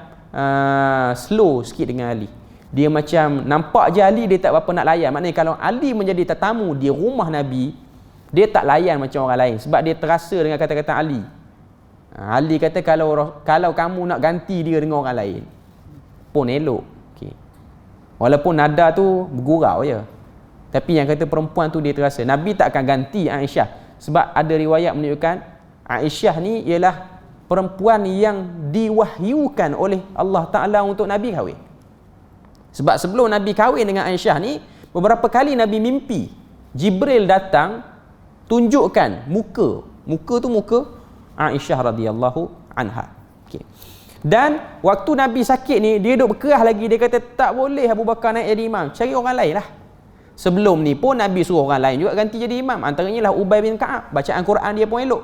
slow sikit dengan Ali. Dia macam nampak je Ali dia tak berapa nak layan. Maknanya kalau Ali menjadi tetamu di rumah Nabi, dia tak layan macam orang lain sebab dia terasa dengan kata-kata Ali. Ali kata kalau kamu nak ganti dia dengan orang lain pun elok. Okay. Walaupun nada tu bergurau je, tapi yang kata perempuan tu dia terasa. Nabi tak akan ganti Aisyah sebab ada riwayat menunjukkan Aisyah ni ialah perempuan yang diwahyukan oleh Allah Ta'ala untuk Nabi kahwin. Sebab sebelum Nabi kahwin dengan Aisyah ni, beberapa kali Nabi mimpi Jibril datang tunjukkan muka tu muka Aisyah radhiyallahu anha. Okay. Dan waktu Nabi sakit ni, dia duduk berkerah lagi. Dia kata tak boleh Abu Bakar naik jadi imam, cari orang lain lah. Sebelum ni pun Nabi suruh orang lain juga ganti jadi imam. Antaranya lah Ubay bin Ka'ab. Bacaan Quran dia pun elok.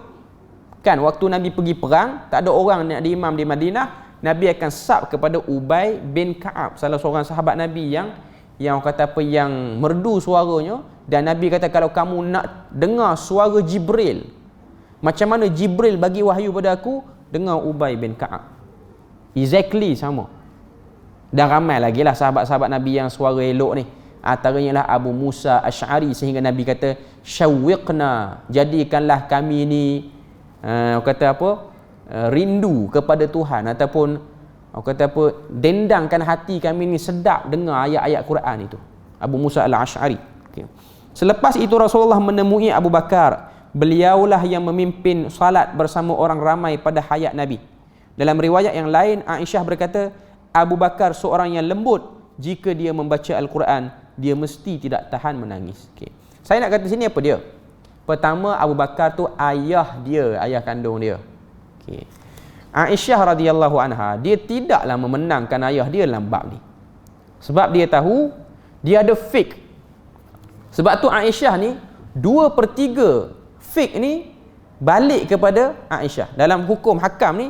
Kan waktu Nabi pergi perang, tak ada orang nak jadi imam di Madinah, Nabi akan sab kepada Ubay bin Ka'ab, salah seorang sahabat Nabi yang orang kata apa, yang merdu suaranya, Dan Nabi kata kalau kamu nak dengar suara Jibril, macam mana Jibril bagi wahyu pada aku, dengar Ubay bin Ka'ab. Exactly sama. Dan ramai lagi lah sahabat-sahabat Nabi yang suara elok ni. Antaranya lah Abu Musa Asy'ari, sehingga Nabi kata syawwiqna, jadikanlah kami ni kata apa, rindu kepada Tuhan, ataupun kata apa, dendangkan hati kami ni sedap dengar ayat-ayat Quran itu. Abu Musa Al-Asy'ari. Okay. Selepas itu Rasulullah menemui Abu Bakar. Beliaulah yang memimpin salat bersama orang ramai pada hayat Nabi. Dalam riwayat yang lain, Aisyah berkata, Abu Bakar seorang yang lembut. Jika dia membaca Al-Quran, dia mesti tidak tahan menangis. Okay. Saya nak kata sini apa dia? Pertama, Abu Bakar tu ayah dia, ayah kandung dia. Okay. Aisyah radhiyallahu anha, dia tidaklah memenangkan ayah dia dalam bab ni. Sebab dia tahu dia ada fik. Sebab tu Aisyah ni 2/3 fik ni balik kepada Aisyah. Dalam hukum hakam ni,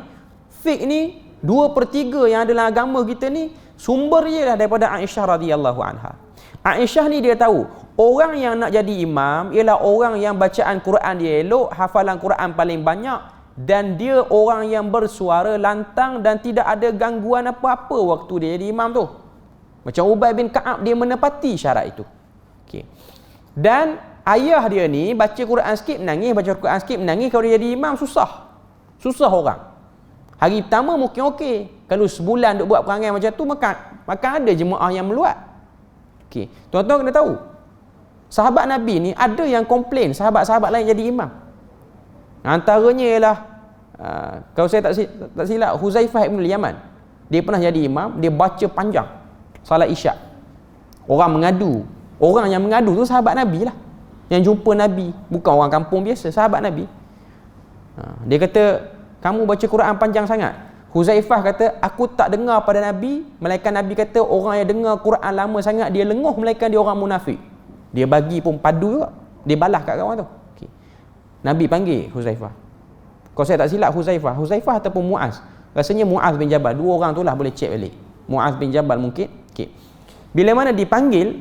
fik ni 2/3 yang ada dalam agama kita ni sumber dia dah daripada Aisyah radhiyallahu anha. Aisyah ni dia tahu orang yang nak jadi imam ialah orang yang bacaan Quran dia elok, hafalan Quran paling banyak, dan dia orang yang bersuara lantang dan tidak ada gangguan apa-apa waktu dia jadi imam tu. Macam Ubay bin Ka'ab, dia menepati syarat itu. Okay. Dan ayah dia ni baca Quran sikit menangis, baca Quran sikit menangis. Kalau dia jadi imam susah orang. Hari pertama mungkin okey. Kalau sebulan duk buat perangai macam tu, maka ada jemaah yang meluat. Okey, tuan-tuan kena tahu, sahabat Nabi ni ada yang komplain sahabat-sahabat lain jadi imam. Antaranya ialah kalau saya tak silap, Huzaifah bin Yaman. Dia pernah jadi imam, dia baca panjang salat Isyak. Orang mengadu. Orang yang mengadu tu sahabat Nabi lah, yang jumpa Nabi, bukan orang kampung biasa, sahabat Nabi. Dia kata, kamu baca Quran panjang sangat. Huzaifah kata, aku tak dengar pada Nabi, melainkan Nabi kata orang yang dengar Quran lama sangat dia lenguh, melainkan dia orang munafik. Dia bagi pun padu juga, dia balas kat kawan tu. Okay. Nabi panggil Huzaifah. Kalau saya tak silap Huzaifah ataupun Muaz. Rasanya Muaz bin Jabal. Dua orang tu lah, boleh cek balik. Muaz bin Jabal mungkin. Okay. Bila mana dipanggil,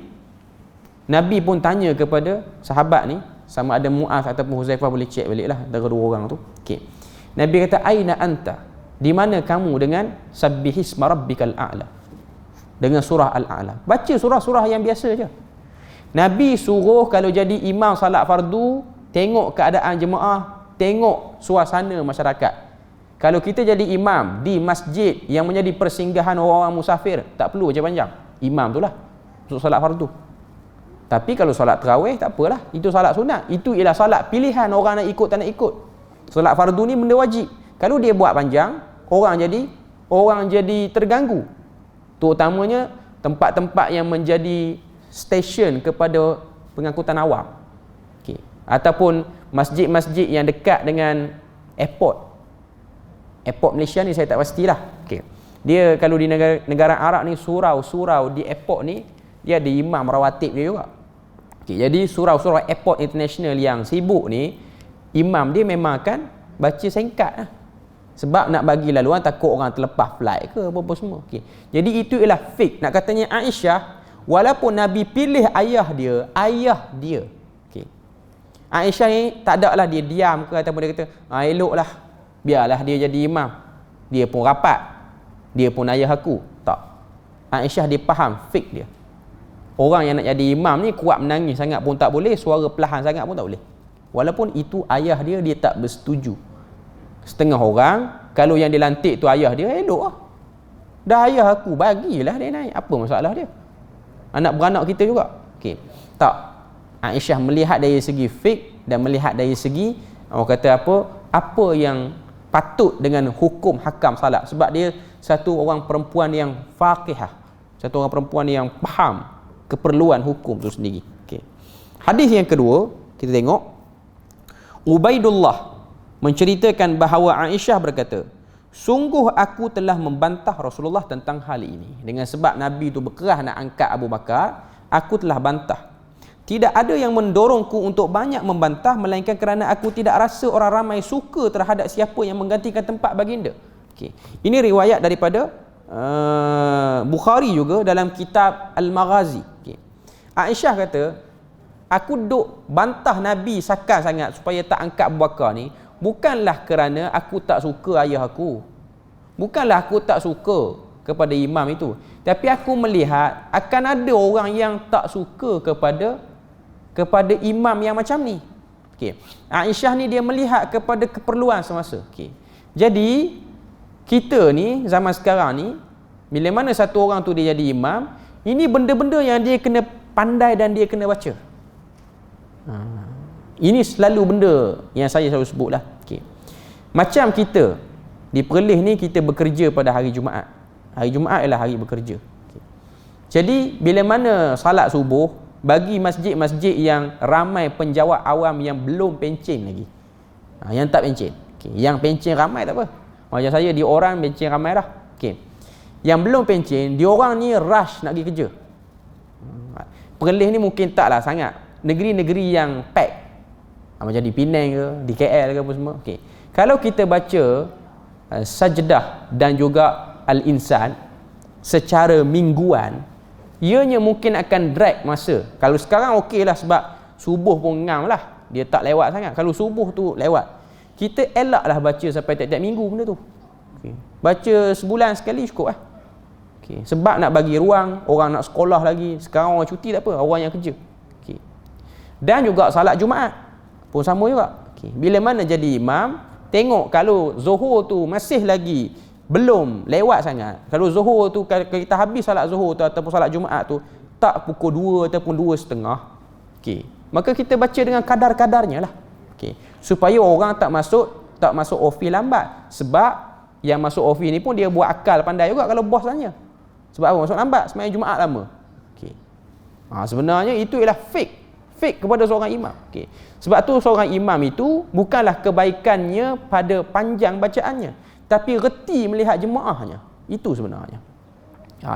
Nabi pun tanya kepada sahabat ni, sama ada Muaz ataupun Huzaifah, boleh cek balik lah antara dua orang tu. Okay. Nabi kata, aina anta? Di mana kamu dengan sabbihisma rabbikal a'la? Dengan surah Al-A'la. Baca surah-surah yang biasa je. Nabi suruh kalau jadi imam salat fardu, tengok keadaan jemaah, tengok suasana masyarakat. Kalau kita jadi imam di masjid yang menjadi persinggahan orang-orang musafir, tak perlu baca panjang. Imam tu lah untuk salat fardu. Tapi kalau solat tarawih tak apalah, itu solat sunat. Itu ialah solat pilihan, orang nak ikut tak nak ikut. Solat fardu ni benda wajib. Kalau dia buat panjang, orang jadi terganggu. Terutamanya tempat-tempat yang menjadi stesen kepada pengangkutan awam. Okay. Ataupun masjid-masjid yang dekat dengan airport. Airport Malaysia ni saya tak pastilah. Okay. Dia kalau di negara Arab ni, surau-surau di airport ni dia ada imam rawatib dia juga. Okay, jadi surau-surau airport international yang sibuk ni, imam dia memang akan baca singkat lah. Sebab nak bagi laluan, takut orang terlepas flight ke apa-apa semua. Okay. Jadi itu ialah fik. Nak katanya Aisyah, walaupun Nabi pilih ayah dia. Okay. Aisyah ni tak ada lah dia diam ke ataupun dia kata, eloklah, biarlah dia jadi imam. Dia pun rapat. Dia pun ayah aku. Tak. Aisyah dia faham fik dia. Orang yang nak jadi imam ni kuat menangis sangat pun tak boleh, suara perlahan sangat pun tak boleh. Walaupun itu ayah dia, dia tak bersetuju. Setengah orang, kalau yang dilantik tu ayah dia, elok lah. Dah ayah aku, bagilah dia naik. Apa masalah dia? Anak beranak kita juga. Okay. Tak. Aisyah melihat dari segi fik dan melihat dari segi, orang kata apa yang patut dengan hukum hakam salat. Sebab dia satu orang perempuan yang faqihah. Satu orang perempuan yang faham keperluan hukum tu sendiri. Okay. Hadis yang kedua, kita tengok. Ubaidullah menceritakan bahawa Aisyah berkata, sungguh aku telah membantah Rasulullah tentang hal ini. Dengan sebab Nabi itu berkerah nak angkat Abu Bakar, aku telah bantah. Tidak ada yang mendorongku untuk banyak membantah, melainkan kerana aku tidak rasa orang ramai suka terhadap siapa yang menggantikan tempat baginda. Okay. Ini riwayat daripada Bukhari juga dalam kitab Al-Maghazi. Okay. Aisyah kata, aku duk bantah Nabi sakar sangat supaya tak angkat Abu Bakar ni, bukanlah kerana aku tak suka ayah aku. Bukanlah aku tak suka kepada imam itu. Tapi aku melihat akan ada orang yang tak suka kepada imam yang macam ni. Okey. Aisyah ni dia melihat kepada keperluan semasa. Okey. Jadi kita ni zaman sekarang ni, bila mana satu orang tu dia jadi imam, ini benda-benda yang dia kena pandai dan dia kena baca. Ini selalu benda yang saya selalu sebutlah. Okay. Macam kita di Perlis ni, kita bekerja pada hari Jumaat. Hari Jumaat ialah hari bekerja. Okay. Jadi bila mana salat subuh, bagi masjid-masjid yang ramai penjawat awam yang belum pencen lagi, yang tak pencen. Okay. Yang pencen ramai tak apa. Macam saya di orang pencen ramai dah. Okay. Yang belum pencen, dia orang ni rush nak pergi kerja. Perlis ni mungkin taklah sangat. Negeri-negeri yang pack, macam di Penang ke, di KL ke apa semua. Okay. Kalau kita baca Sajdah dan juga Al-Insan secara mingguan, ianya mungkin akan drag masa. Kalau sekarang okey lah sebab subuh pun ngam lah, dia tak lewat sangat. Kalau subuh tu lewat, kita elaklah baca sampai tiap-tiap minggu benda tu. Okay. Baca sebulan sekali cukup lah. Okay. Sebab nak bagi ruang, orang nak sekolah lagi. Sekarang orang cuti tak apa, orang yang kerja. Okay. Dan juga salat Jumaat pun sama juga. Okay. Bila mana jadi imam, tengok kalau Zuhur tu masih lagi belum lewat sangat. Kalau Zuhur tu, kalau kita habis salat Zuhur tu ataupun salat Jumaat tu tak pukul 2 ataupun 2.30, okay, maka kita baca dengan kadar-kadarnya lah. Okay. Supaya orang tak masuk office lambat. Sebab yang masuk office ni pun dia buat akal pandai juga kalau bos tanya. Sebab apa masuk lambat? Sembahyang Jumaat lama. Okay. Sebenarnya itu ialah fake kepada seorang imam. Okay. Sebab tu seorang imam itu bukanlah kebaikannya pada panjang bacaannya, tapi reti melihat jemaahnya. Itu sebenarnya.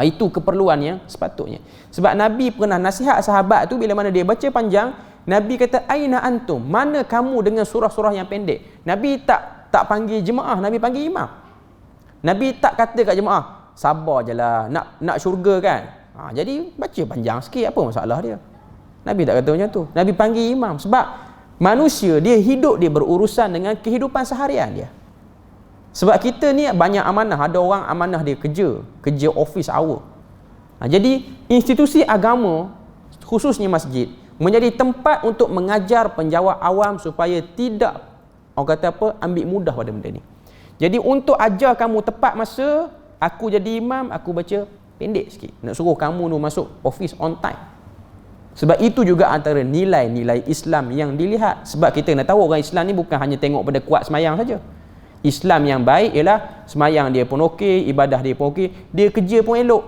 Itu keperluan yang sepatutnya. Sebab Nabi pernah nasihat sahabat tu bila mana dia baca panjang, Nabi kata, "Aina antum?" Mana kamu dengan surah-surah yang pendek? Nabi tak panggil jemaah, Nabi panggil imam. Nabi tak kata kat jemaah, "Sabar je lah, nak syurga kan?" Jadi baca panjang sikit, apa masalah dia? Nabi tak kata macam tu. Nabi panggil imam sebab manusia dia hidup, dia berurusan dengan kehidupan seharian dia. Sebab kita ni banyak amanah. Ada orang amanah dia kerja office hour. Jadi institusi agama, khususnya masjid, menjadi tempat untuk mengajar penjawat awam supaya tidak, orang kata apa, ambil mudah pada benda ni. Jadi untuk ajar kamu tepat masa, aku jadi imam, aku baca pendek sikit. Nak suruh kamu tu masuk office on time. Sebab itu juga antara nilai-nilai Islam yang dilihat. Sebab kita nak tahu orang Islam ni bukan hanya tengok pada kuat semayang saja. Islam yang baik ialah semayang dia pun okey, ibadah dia pun okey, dia kerja pun elok.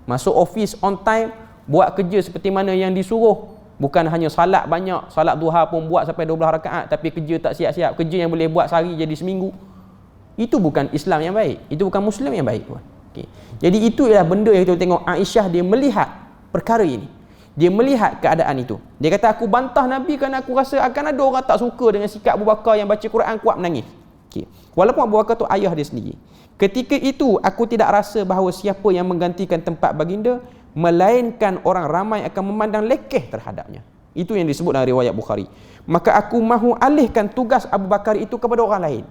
Masuk office on time, buat kerja seperti mana yang disuruh. Bukan hanya salat banyak, salat duha pun buat sampai 12 rakaat tapi kerja tak siap-siap, kerja yang boleh buat sehari jadi seminggu. Itu bukan Islam yang baik. Itu bukan Muslim yang baik pun. Okay. Jadi itu ialah benda yang kita tengok Aisyah dia melihat perkara ini. Dia melihat keadaan itu. Dia kata, aku bantah Nabi kerana aku rasa akan ada orang tak suka dengan sikap Abu Bakar yang baca Quran kuat menangis. Okay. Walaupun Abu Bakar tu ayah dia sendiri. Ketika itu aku tidak rasa bahawa siapa yang menggantikan tempat baginda, melainkan orang ramai akan memandang lekeh terhadapnya. Itu yang disebut dalam riwayat Bukhari. Maka aku mahu alihkan tugas Abu Bakar itu kepada orang lain.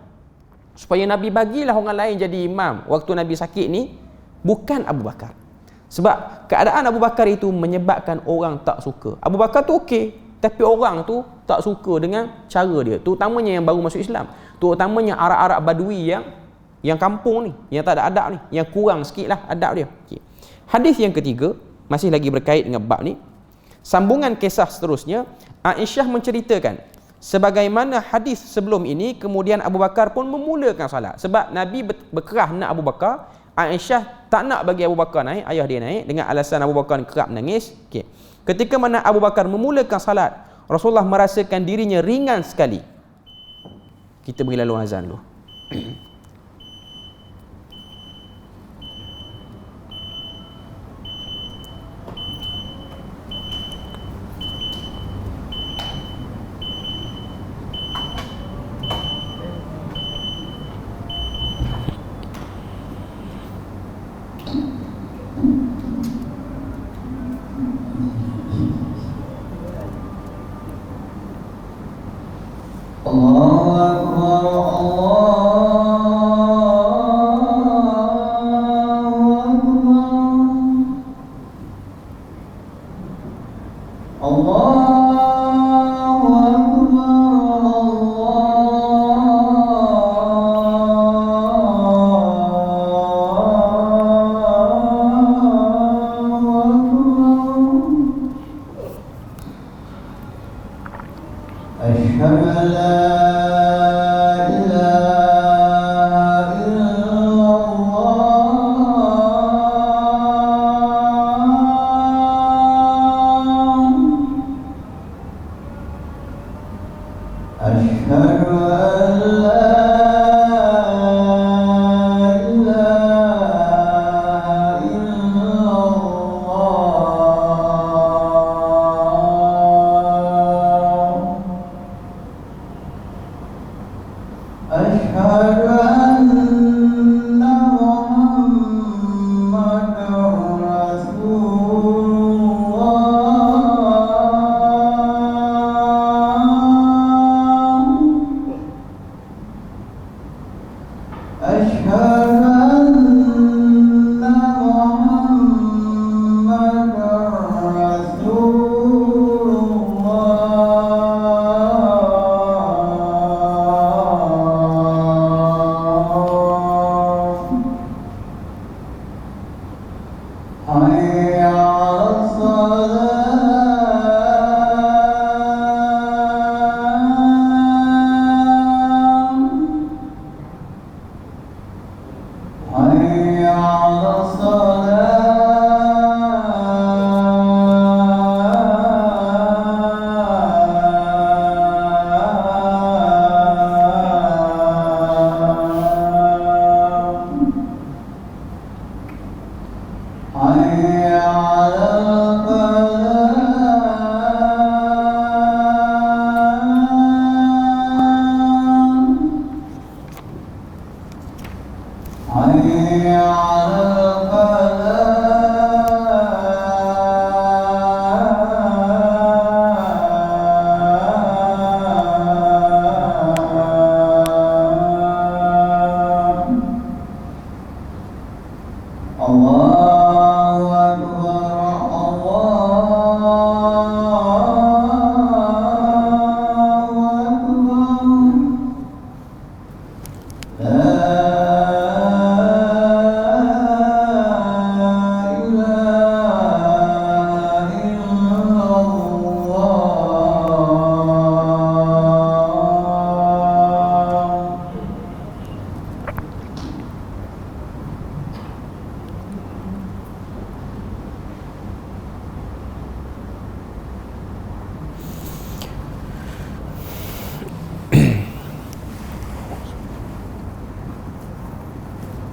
Supaya Nabi bagilah orang lain jadi imam waktu Nabi sakit ni, bukan Abu Bakar. Sebab keadaan Abu Bakar itu menyebabkan orang tak suka. Abu Bakar tu okey, tapi orang tu tak suka dengan cara dia. Terutamanya yang baru masuk Islam. Terutamanya Arab-Arab Badui yang kampung ni, yang tak ada adab ni, yang kurang sikitlah adab dia. Okay. Hadis yang ketiga, masih lagi berkait dengan bab ni. Sambungan kisah seterusnya, Aisyah menceritakan sebagaimana hadis sebelum ini, kemudian Abu Bakar pun memulakan salat. Sebab Nabi berkerah nak Abu Bakar, Aisyah tak nak bagi Abu Bakar naik, ayah dia naik dengan alasan Abu Bakar kerap menangis. Okay. Ketika mana Abu Bakar memulakan salat, Rasulullah merasakan dirinya ringan sekali. Kita beri lalu azan dulu.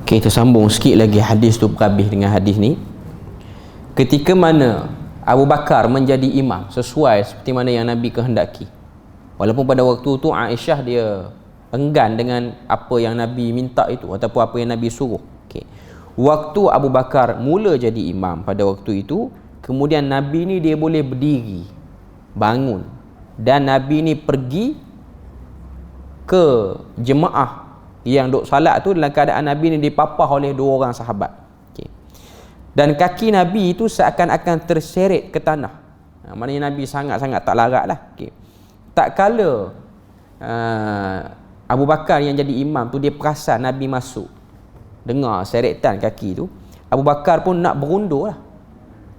Kita sambung sikit lagi hadis tu berhabis dengan hadis ni. Ketika mana Abu Bakar menjadi imam sesuai seperti mana yang Nabi kehendaki, walaupun pada waktu tu Aisyah dia enggan dengan apa yang Nabi minta itu ataupun apa yang Nabi suruh. Waktu Abu Bakar mula jadi imam pada waktu itu, kemudian Nabi ni dia boleh berdiri, bangun, dan Nabi ni pergi ke jemaah yang duk salat tu dalam keadaan Nabi ni dipapah oleh dua orang sahabat. Dan kaki Nabi itu seakan-akan terseret ke tanah. Maknanya Nabi sangat-sangat tak larat lah. Tak kala Abu Bakar yang jadi imam tu dia perasan Nabi masuk, dengar seretan kaki tu, Abu Bakar pun nak berundur lah.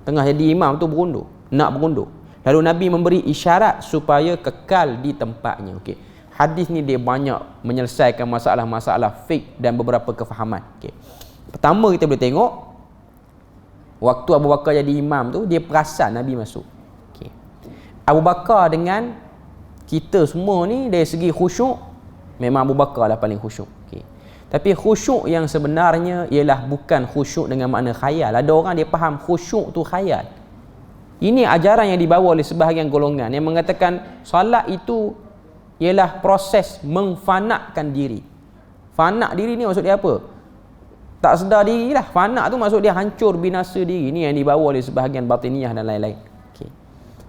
Tengah jadi imam tu berundur, nak berundur. Lalu Nabi memberi isyarat supaya kekal di tempatnya. Hadis ni dia banyak menyelesaikan masalah-masalah fiqh dan beberapa kefahaman. Pertama kita boleh tengok, waktu Abu Bakar jadi imam tu dia perasan Nabi masuk. Abu Bakar dengan kita semua ni dari segi khusyuk, memang Abu Bakar lah paling khusyuk. Tapi khusyuk yang sebenarnya ialah bukan khusyuk dengan makna khayal. Ada orang dia faham khusyuk tu khayal. Ini ajaran yang dibawa oleh sebahagian golongan yang mengatakan salat itu ialah proses mengfanakkan diri. Fanak diri ni maksud dia apa? Tak sedar diri lah. Fanak tu maksud dia hancur binasa diri. Ini yang dibawa oleh sebahagian batiniyah dan lain-lain.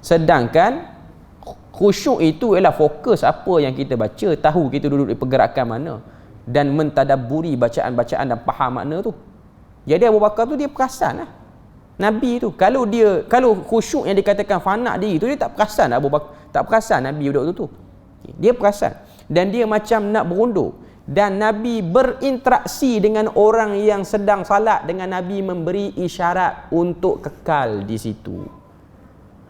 Sedangkan khusyuk itu ialah fokus apa yang kita baca, tahu kita duduk di pergerakan mana, dan mentadabburi bacaan-bacaan dan faham makna tu. Jadi Abu Bakar tu dia perasan lah. Nabi tu kalau khusyuk yang dikatakan fanak diri tu, dia tak perasan Abu Bakar, tak perasan Nabi duduk tu. Dia perasan dan dia macam nak berundur, dan Nabi berinteraksi dengan orang yang sedang salat dengan Nabi memberi isyarat untuk kekal di situ.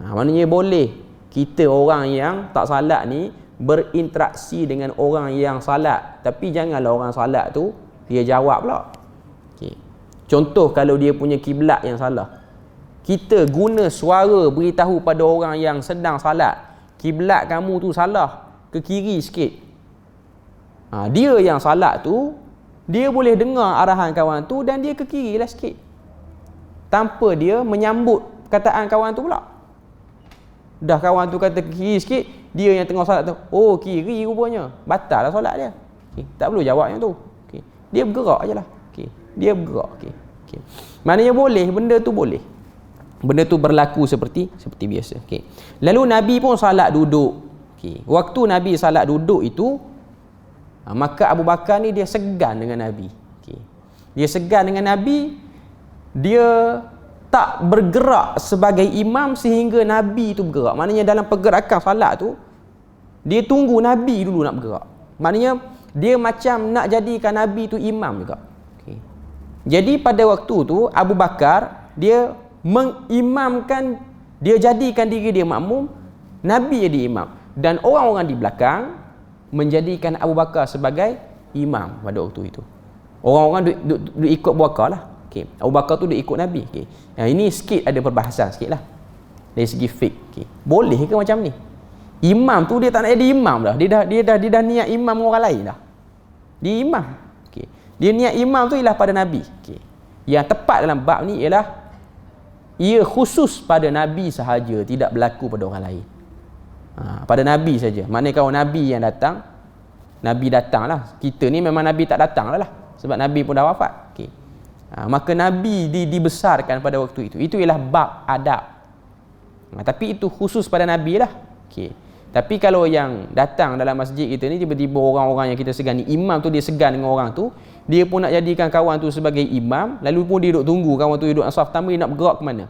Maknanya boleh kita orang yang tak salat ni berinteraksi dengan orang yang salat, tapi janganlah orang salat tu dia jawab pula. Contoh kalau dia punya kiblat yang salah, kita guna suara beritahu pada orang yang sedang salat, kiblat kamu tu salah, ke kiri sikit. Dia yang salat tu dia boleh dengar arahan kawan tu dan dia ke kiri lah sikit, tanpa dia menyambut perkataan kawan tu pula. Dah kawan tu kata ke kiri sikit, dia yang tengah salat tu, oh kiri rupanya, batal lah solat dia. Okay. Tak perlu jawab yang tu. Okay. Dia bergerak ajalah. Okay. Dia bergerak. Okay. Okay. Maknanya boleh, benda tu boleh. Benda tu berlaku seperti biasa. Okay. Lalu Nabi pun salat duduk. Okay. Waktu Nabi salat duduk itu, maka Abu Bakar ni dia segan dengan Nabi. Okay. Dia segan dengan Nabi, dia tak bergerak sebagai imam sehingga Nabi tu bergerak. Maknanya dalam pergerakan salat tu, dia tunggu Nabi dulu nak bergerak. Maknanya dia macam nak jadikan Nabi tu imam juga. Okay. Jadi pada waktu tu Abu Bakar dia mengimamkan, dia jadikan diri dia makmum, Nabi jadi imam, dan orang-orang di belakang menjadikan Abu Bakar sebagai imam pada waktu itu. Orang-orang duk ikut Abu Bakar lah. Okay. Abu Bakar tu duk ikut Nabi. Okay. Ini sikit ada perbahasan sikit lah dari segi fiqh. Okay. Boleh ke macam ni? Imam tu dia tak nak jadi imam dah. Dia dah niat imam orang lain dah. Dia imam. Okay. Dia niat imam tu ialah pada Nabi. Okay. Yang tepat dalam bab ni ialah ia khusus pada Nabi sahaja, tidak berlaku pada orang lain. Pada Nabi saja. Maknanya kalau Nabi yang datang, Nabi datanglah. Kita ni memang Nabi tak datang lah, sebab Nabi pun dah wafat. Okay. Maka Nabi dibesarkan pada waktu itu. Itu ialah bab adab. Tapi itu khusus pada Nabi lah. Okay. Tapi kalau yang datang dalam masjid kita ni, tiba-tiba orang-orang yang kita segan ni, imam tu dia segan dengan orang tu, dia pun nak jadikan kawan tu sebagai imam, lalu pun dia duduk tunggu kawan tu duduk saf pertama, dia nak bergerak ke mana?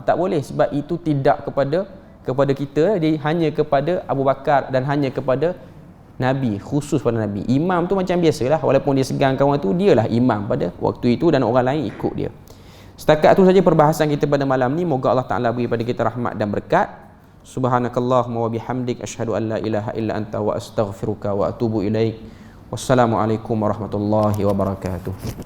Tak boleh, sebab itu tidak kepada kita, dia hanya kepada Abu Bakar dan hanya kepada Nabi, khusus pada Nabi. Imam tu macam biasalah, walaupun dia segan kawan tu, dialah imam pada waktu itu dan orang lain ikut dia. Setakat tu saja perbahasan kita pada malam ni. Moga Allah Ta'ala beri pada kita rahmat dan berkat. Subhanakallahumma wa bihamdik, asyhadu an la ilaha illa anta wa astaghfiruka wa atubu ilaik. Wassalamualaikum warahmatullahi wabarakatuh.